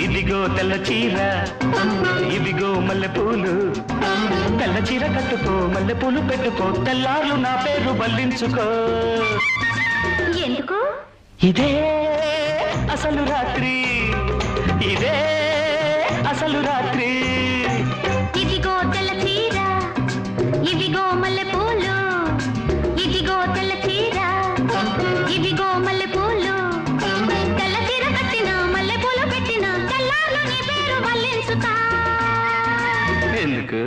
ఇదిగో తెల్ల చీర ఇదిగో మల్లెపూలు తెల్ల చీర కట్టుకో మల్లెపూలు పెట్టుకో తెల్లార్లు నా పేరు బల్లించుకో ఎందుకు ఇదే అసలు రాత్రి ఇదే అసలు రాత్రి ఇదిగో తెల్ల చీర ఇదిగో మల్లెపూలు ఇదిగో తెల్ల చీర ఇదిగో మల్లెపూలు తెల్ల చీర కట్టిన మల్లెపూలు పెట్టిన తెల్లార్లు నీ పేరు బల్లించుతా ఎందుకు